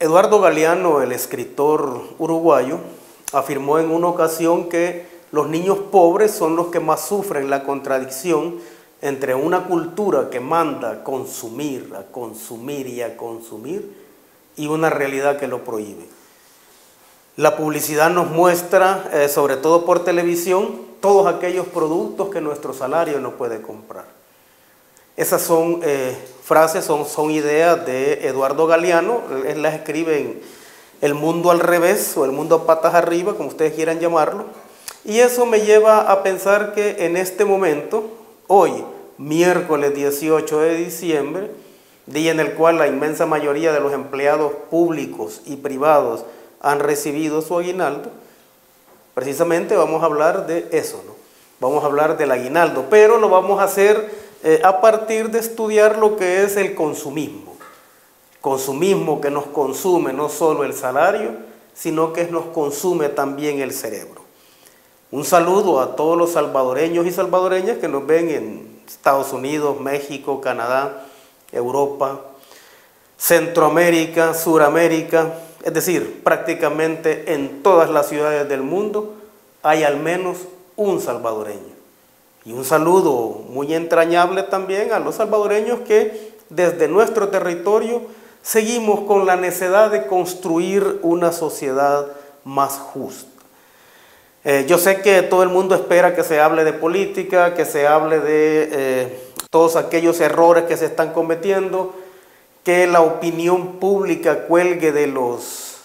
Eduardo Galeano, el escritor uruguayo, afirmó en una ocasión que los niños pobres son los que más sufren la contradicción entre una cultura que manda a consumir y a consumir y una realidad que lo prohíbe. La publicidad nos muestra, sobre todo por televisión, todos aquellos productos que nuestro salario no puede comprar. Esas son frases, son ideas de Eduardo Galeano. Él las escribe en El Mundo al Revés o El Mundo Patas Arriba, como ustedes quieran llamarlo. Y eso me lleva a pensar que en este momento, hoy, miércoles 18 de diciembre, día en el cual la inmensa mayoría de los empleados públicos y privados han recibido su aguinaldo, precisamente vamos a hablar de eso, ¿no? Vamos a hablar del aguinaldo, pero lo vamos a hacer a partir de estudiar lo que es el consumismo. Consumismo que nos consume no solo el salario, sino que nos consume también el cerebro. Un saludo a todos los salvadoreños y salvadoreñas que nos ven en Estados Unidos, México, Canadá, Europa, Centroamérica, Suramérica, es decir, prácticamente en todas las ciudades del mundo hay al menos un salvadoreño. Y un saludo muy entrañable también a los salvadoreños que desde nuestro territorio seguimos con la necesidad de construir una sociedad más justa. Yo sé que todo el mundo espera que se hable de política, que se hable de todos aquellos errores que se están cometiendo, que la opinión pública cuelgue de los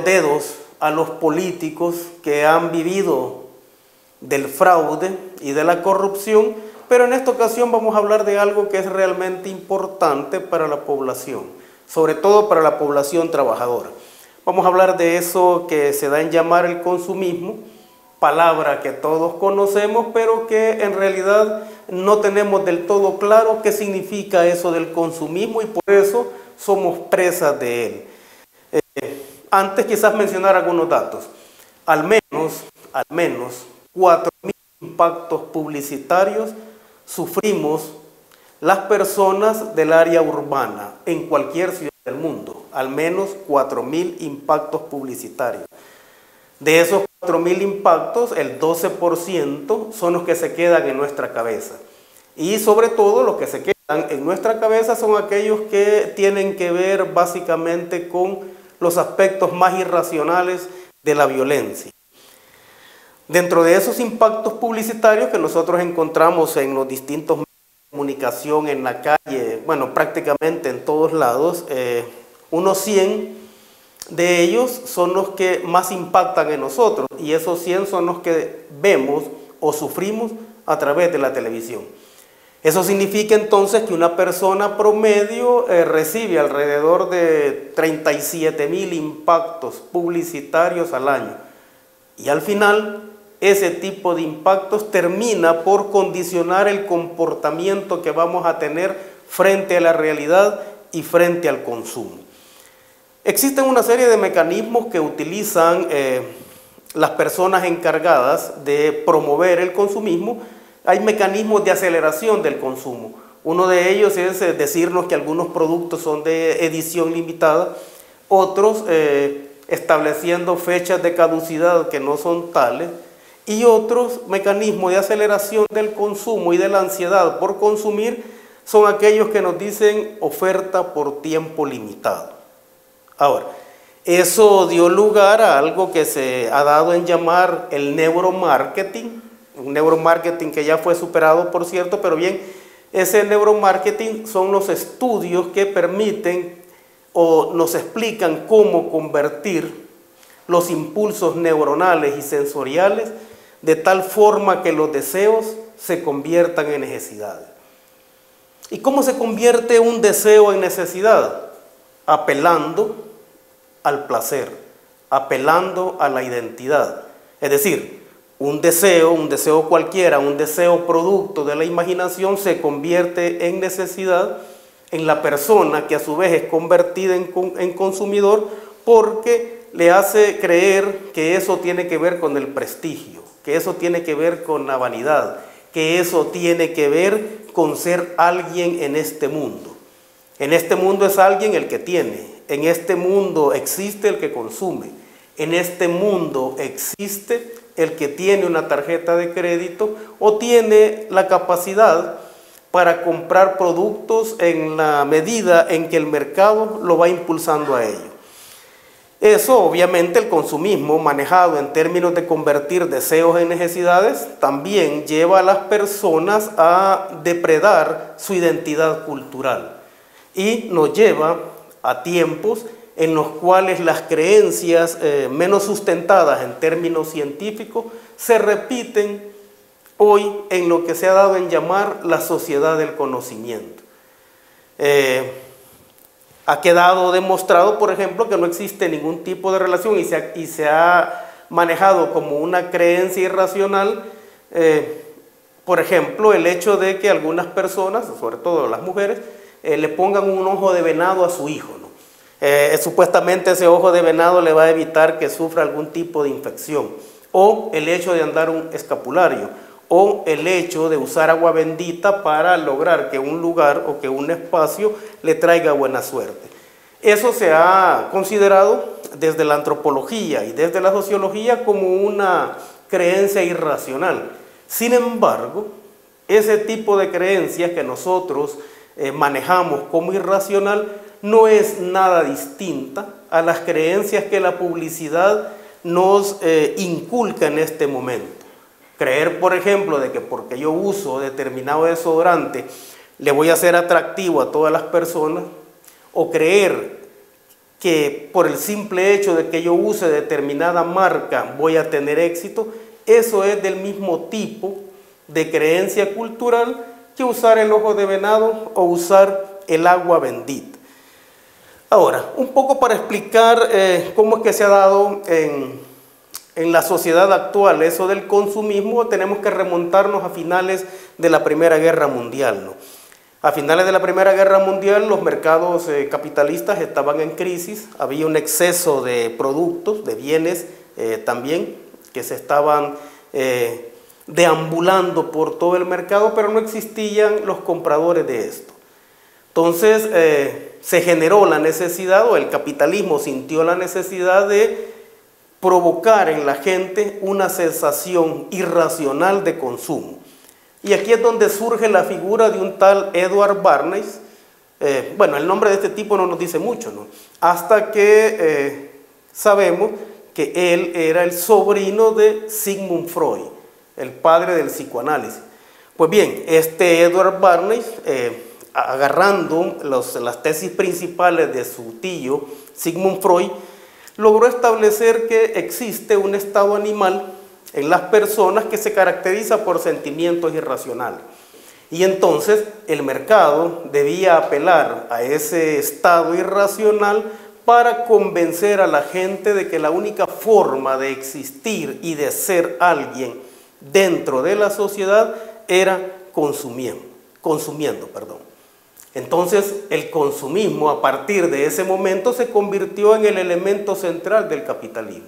dedos a los políticos que han vivido del fraude y de la corrupción, pero en esta ocasión vamos a hablar de algo que es realmente importante para la población, sobre todo para la población trabajadora. Vamos a hablar de eso que se da en llamar el consumismo, palabra que todos conocemos, pero que en realidad no tenemos del todo claro qué significa eso del consumismo y por eso somos presas de él. Antes quizás mencionar algunos datos. Al menos 4.000 impactos publicitarios sufrimos las personas del área urbana en cualquier ciudad del mundo. Al menos 4.000 impactos publicitarios. De esos 4.000 impactos, el 12% son los que se quedan en nuestra cabeza. Y sobre todo los que se quedan en nuestra cabeza son aquellos que tienen que ver básicamente con los aspectos más irracionales de la violencia. Dentro de esos impactos publicitarios que nosotros encontramos en los distintos medios de comunicación, en la calle, bueno, prácticamente en todos lados, unos 100 de ellos son los que más impactan en nosotros y esos 100 son los que vemos o sufrimos a través de la televisión. Eso significa entonces que una persona promedio recibe alrededor de 37.000 impactos publicitarios al año y al final ese tipo de impactos termina por condicionar el comportamiento que vamos a tener frente a la realidad y frente al consumo. Existen una serie de mecanismos que utilizan las personas encargadas de promover el consumismo. Hay mecanismos de aceleración del consumo. Uno de ellos es decirnos que algunos productos son de edición limitada, otros estableciendo fechas de caducidad que no son tales, y otros mecanismos de aceleración del consumo y de la ansiedad por consumir son aquellos que nos dicen oferta por tiempo limitado. Ahora, eso dio lugar a algo que se ha dado en llamar el neuromarketing, un neuromarketing que ya fue superado, por cierto, pero bien, ese neuromarketing son los estudios que permiten o nos explican cómo convertir los impulsos neuronales y sensoriales de tal forma que los deseos se conviertan en necesidades. ¿Y cómo se convierte un deseo en necesidad? Apelando al placer, apelando a la identidad. Es decir, un deseo cualquiera, un deseo producto de la imaginación se convierte en necesidad en la persona que a su vez es convertida en consumidor porque le hace creer que eso tiene que ver con el prestigio, que eso tiene que ver con la vanidad, que eso tiene que ver con ser alguien en este mundo. En este mundo es alguien el que tiene, en este mundo existe el que consume, en este mundo existe el que tiene una tarjeta de crédito o tiene la capacidad para comprar productos en la medida en que el mercado lo va impulsando a ello. Eso, obviamente, el consumismo manejado en términos de convertir deseos en necesidades, también lleva a las personas a depredar su identidad cultural y nos lleva a tiempos en los cuales las creencias menos sustentadas en términos científicos se repiten hoy en lo que se ha dado en llamar la sociedad del conocimiento. Ha quedado demostrado, por ejemplo, que no existe ningún tipo de relación y se ha manejado como una creencia irracional, por ejemplo, el hecho de que algunas personas, sobre todo las mujeres, le pongan un ojo de venado a su hijo, ¿no? Supuestamente ese ojo de venado le va a evitar que sufra algún tipo de infección, o el hecho de andar un escapulario, o el hecho de usar agua bendita para lograr que un lugar o que un espacio le traiga buena suerte. Eso se ha considerado desde la antropología y desde la sociología como una creencia irracional. Sin embargo, ese tipo de creencias que nosotros manejamos como irracional no es nada distinta a las creencias que la publicidad nos inculca en este momento. Creer, por ejemplo, de que porque yo uso determinado desodorante le voy a ser atractivo a todas las personas, o creer que por el simple hecho de que yo use determinada marca voy a tener éxito, eso es del mismo tipo de creencia cultural que usar el ojo de venado o usar el agua bendita. Ahora, un poco para explicar cómo es que se ha dado en la sociedad actual eso del consumismo, tenemos que remontarnos a finales de la Primera Guerra Mundial, ¿no? A finales de la Primera Guerra Mundial los mercados capitalistas estaban en crisis, había un exceso de productos, de bienes también, que se estaban deambulando por todo el mercado, pero no existían los compradores de esto. Entonces se generó la necesidad, o el capitalismo sintió la necesidad de provocar en la gente una sensación irracional de consumo. Y aquí es donde surge la figura de un tal Edward Bernays. Bueno, el nombre de este tipo no nos dice mucho, ¿no? Hasta que sabemos que él era el sobrino de Sigmund Freud, el padre del psicoanálisis. Pues bien, este Edward Bernays, agarrando las tesis principales de su tío Sigmund Freud, logró establecer que existe un estado animal en las personas que se caracteriza por sentimientos irracionales. Y entonces el mercado debía apelar a ese estado irracional para convencer a la gente de que la única forma de existir y de ser alguien dentro de la sociedad era consumiendo. Entonces el consumismo a partir de ese momento se convirtió en el elemento central del capitalismo.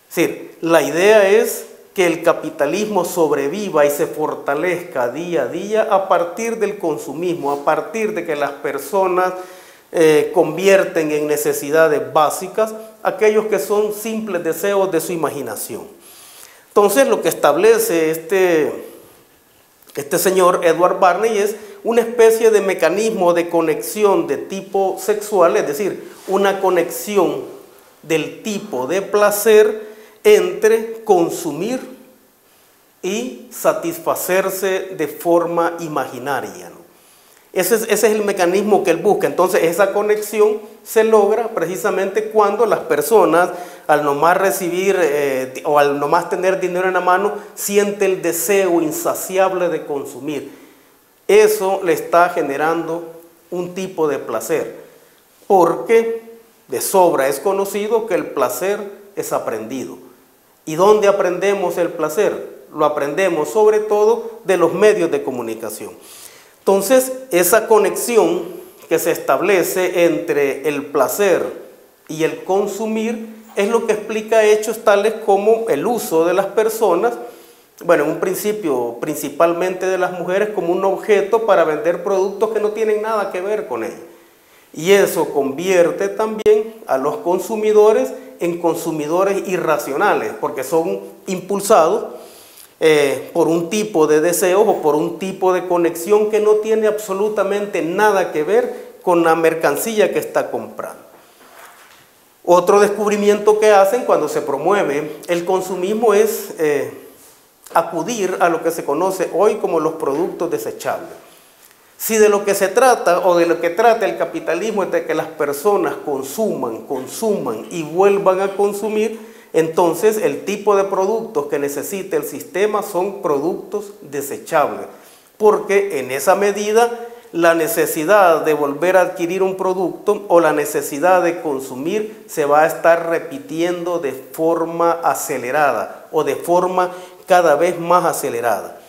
Es decir, la idea es que el capitalismo sobreviva y se fortalezca día a día a partir del consumismo, a partir de que las personas convierten en necesidades básicas aquellos que son simples deseos de su imaginación. Entonces lo que establece este señor Edward Bernays es una especie de mecanismo de conexión de tipo sexual, es decir, una conexión del tipo de placer entre consumir y satisfacerse de forma imaginaria, ¿no? Ese es el mecanismo que él busca. Entonces esa conexión se logra precisamente cuando las personas, al nomás recibir o al nomás tener dinero en la mano, siente el deseo insaciable de consumir. Eso le está generando un tipo de placer, porque de sobra es conocido que el placer es aprendido. ¿Y dónde aprendemos el placer? Lo aprendemos sobre todo de los medios de comunicación. Entonces, esa conexión que se establece entre el placer y el consumir es lo que explica hechos tales como el uso de las personas, bueno, en un principio principalmente de las mujeres, como un objeto para vender productos que no tienen nada que ver con ellas. Y eso convierte también a los consumidores en consumidores irracionales, porque son impulsados por un tipo de deseos o por un tipo de conexión que no tiene absolutamente nada que ver con la mercancía que está comprando. Otro descubrimiento que hacen cuando se promueve el consumismo es acudir a lo que se conoce hoy como los productos desechables. Si de lo que se trata o de lo que trata el capitalismo es de que las personas consuman y vuelvan a consumir, entonces el tipo de productos que necesita el sistema son productos desechables, porque en esa medida la necesidad de volver a adquirir un producto o la necesidad de consumir se va a estar repitiendo de forma acelerada o de forma cada vez más acelerada.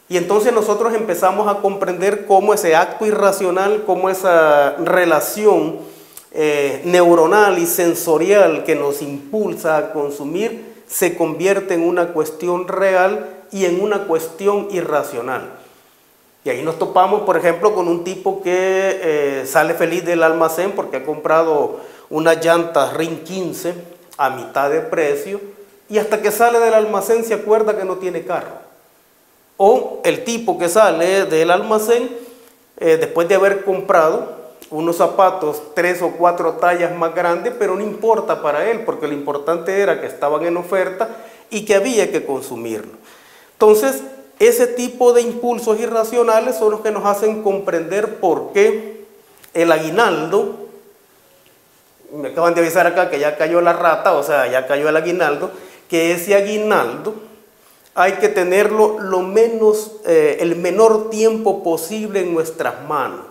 Y entonces nosotros empezamos a comprender cómo ese acto irracional, cómo esa relación neuronal y sensorial que nos impulsa a consumir se convierte en una cuestión real y en una cuestión irracional. Y ahí nos topamos, por ejemplo, con un tipo que sale feliz del almacén porque ha comprado unas llantas RIN 15 a mitad de precio y hasta que sale del almacén se acuerda que no tiene carro. O el tipo que sale del almacén después de haber comprado unos zapatos 3 o 4 tallas más grandes, pero no importa para él, porque lo importante era que estaban en oferta y que había que consumirlo. Entonces, ese tipo de impulsos irracionales son los que nos hacen comprender por qué el aguinaldo, me acaban de avisar acá que ya cayó la rata, o sea, ya cayó el aguinaldo, que ese aguinaldo hay que tenerlo el menor tiempo posible en nuestras manos,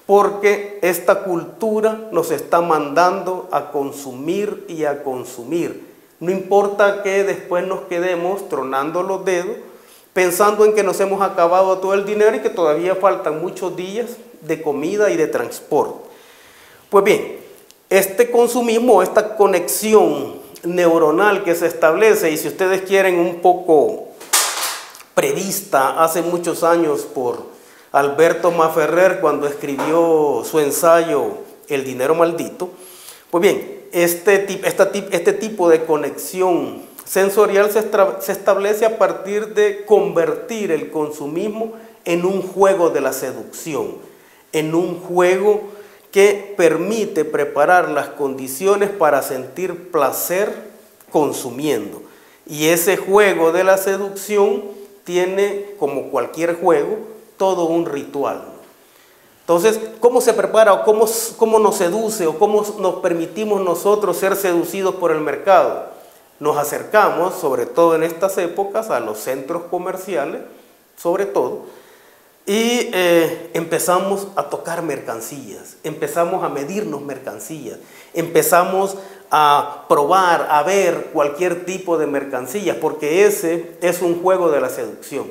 porque esta cultura nos está mandando a consumir y a consumir. No importa que después nos quedemos tronando los dedos, pensando en que nos hemos acabado todo el dinero y que todavía faltan muchos días de comida y de transporte. Pues bien, este consumismo, esta conexión neuronal que se establece, y si ustedes quieren un poco prevista hace muchos años por Alberto Maferrer cuando escribió su ensayo El dinero maldito, pues bien, este tipo de conexión sensorial se establece a partir de convertir el consumismo en un juego de la seducción, en un juego que permite preparar las condiciones para sentir placer consumiendo. Y ese juego de la seducción tiene, como cualquier juego, todo un ritual. Entonces, ¿cómo se prepara o cómo nos seduce o cómo nos permitimos nosotros ser seducidos por el mercado? Nos acercamos, sobre todo en estas épocas, a los centros comerciales, sobre todo, y empezamos a tocar mercancías, empezamos a medirnos mercancías, empezamos a probar, a ver cualquier tipo de mercancía, porque ese es un juego de la seducción.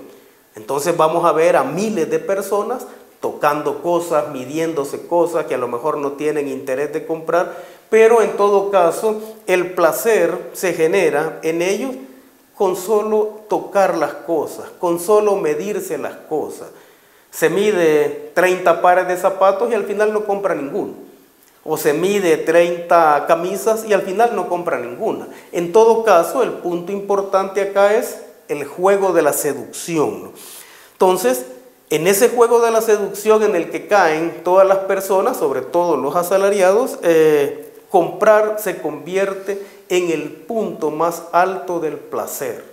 Entonces vamos a ver a miles de personas tocando cosas, midiéndose cosas que a lo mejor no tienen interés de comprar, pero en todo caso el placer se genera en ellos con solo tocar las cosas, con solo medirse las cosas. Se mide 30 pares de zapatos y al final no compra ninguno. O se mide 30 camisas y al final no compra ninguna. En todo caso, el punto importante acá es el juego de la seducción, ¿no? Entonces, en ese juego de la seducción en el que caen todas las personas, sobre todo los asalariados, comprar se convierte en el punto más alto del placer.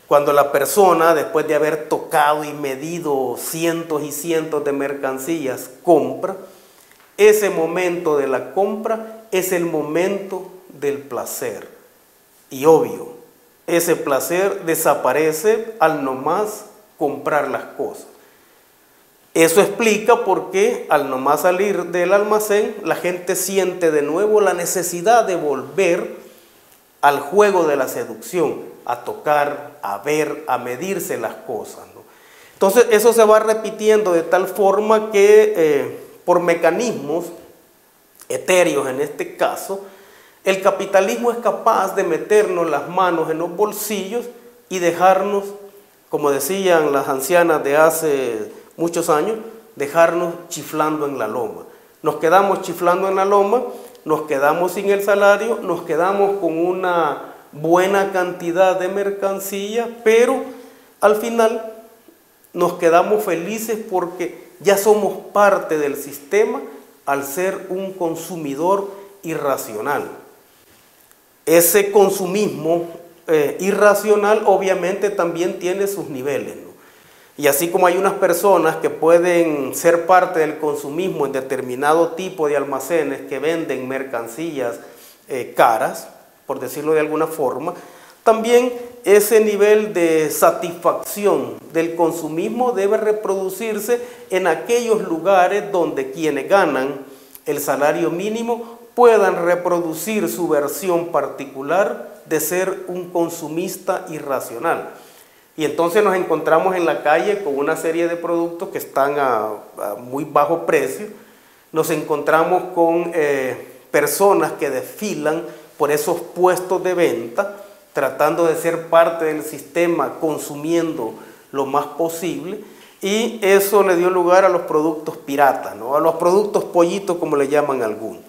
Cuando la persona, después de haber tocado y medido cientos y cientos de mercancías, compra, ese momento de la compra es el momento del placer. Y obvio, ese placer desaparece al nomás comprar las cosas. Eso explica por qué al nomás salir del almacén la gente siente de nuevo la necesidad de volver al juego de la seducción, a tocar, a ver, a medirse las cosas, ¿no? Entonces eso se va repitiendo de tal forma que por mecanismos etéreos en este caso, el capitalismo es capaz de meternos las manos en los bolsillos y dejarnos, como decían las ancianas de hace muchos años, dejarnos chiflando en la loma. Nos quedamos chiflando en la loma, nos quedamos sin el salario, nos quedamos con una buena cantidad de mercancía, pero al final nos quedamos felices porque ya somos parte del sistema al ser un consumidor irracional. Ese consumismo irracional obviamente también tiene sus niveles, ¿no? Y así como hay unas personas que pueden ser parte del consumismo en determinado tipo de almacenes que venden mercancías caras, por decirlo de alguna forma, también ese nivel de satisfacción del consumismo debe reproducirse en aquellos lugares donde quienes ganan el salario mínimo puedan reproducir su versión particular de ser un consumista irracional. Y entonces nos encontramos en la calle con una serie de productos que están a muy bajo precio. Nos encontramos con personas que desfilan por esos puestos de venta, tratando de ser parte del sistema, consumiendo lo más posible, y eso le dio lugar a los productos piratas, ¿no? A los productos pollitos, como le llaman algunos.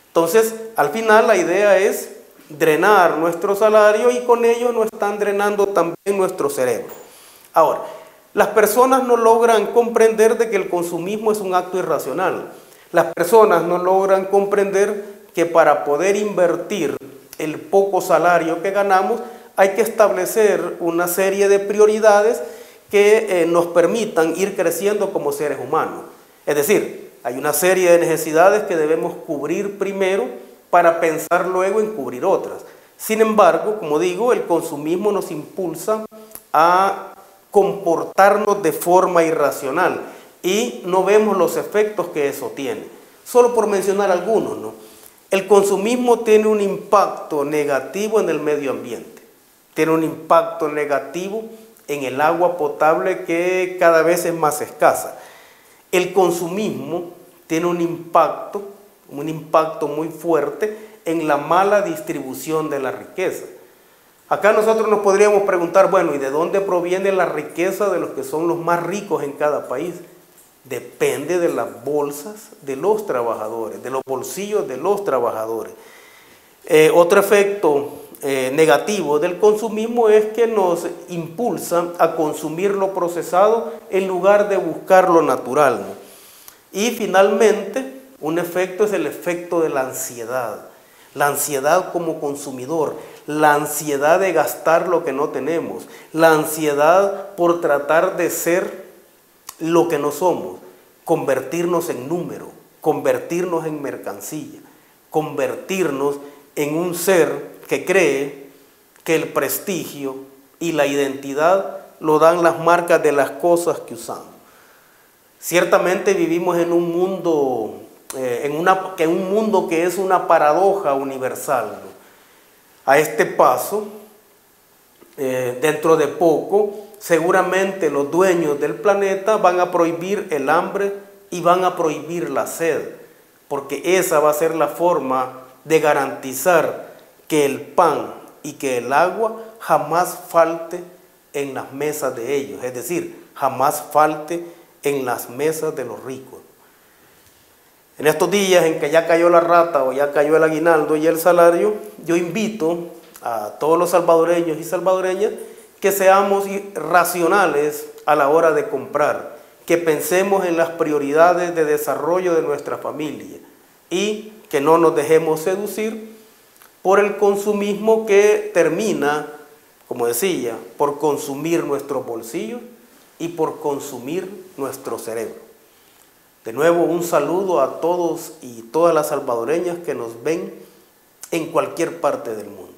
Entonces, al final la idea es drenar nuestro salario y con ello nos están drenando también nuestro cerebro. Ahora, las personas no logran comprender de que el consumismo es un acto irracional. Las personas no logran comprender que para poder invertir el poco salario que ganamos hay que establecer una serie de prioridades que nos permitan ir creciendo como seres humanos. Es decir, hay una serie de necesidades que debemos cubrir primero para pensar luego en cubrir otras. Sin embargo, como digo, el consumismo nos impulsa a comportarnos de forma irracional y no vemos los efectos que eso tiene. Solo por mencionar algunos, ¿no? El consumismo tiene un impacto negativo en el medio ambiente, tiene un impacto negativo en el agua potable que cada vez es más escasa. El consumismo tiene un impacto muy fuerte en la mala distribución de la riqueza. Acá nosotros nos podríamos preguntar, bueno, ¿y de dónde proviene la riqueza de los que son los más ricos en cada país? Depende de las bolsas de los trabajadores, de los bolsillos de los trabajadores. Otro efecto negativo del consumismo es que nos impulsa a consumir lo procesado en lugar de buscar lo natural, ¿no? Y finalmente, un efecto es el efecto de la ansiedad como consumidor, la ansiedad de gastar lo que no tenemos, la ansiedad por tratar de ser lo que no somos, convertirnos en número, convertirnos en mercancía, convertirnos en un ser que cree que el prestigio y la identidad lo dan las marcas de las cosas que usamos. Ciertamente vivimos en un mundo, que es una paradoja universal, ¿no? A este paso, dentro de poco, seguramente los dueños del planeta van a prohibir el hambre y van a prohibir la sed, porque esa va a ser la forma de garantizar que el pan y que el agua jamás falte en las mesas de ellos, es decir, jamás falte en las mesas de los ricos. En estos días en que ya cayó la rata o ya cayó el aguinaldo y el salario, yo invito a todos los salvadoreños y salvadoreñas que seamos racionales a la hora de comprar, que pensemos en las prioridades de desarrollo de nuestra familia y que no nos dejemos seducir por el consumismo que termina, como decía, por consumir nuestros bolsillos y por consumir nuestro cerebro. De nuevo, un saludo a todos y todas las salvadoreñas que nos ven en cualquier parte del mundo.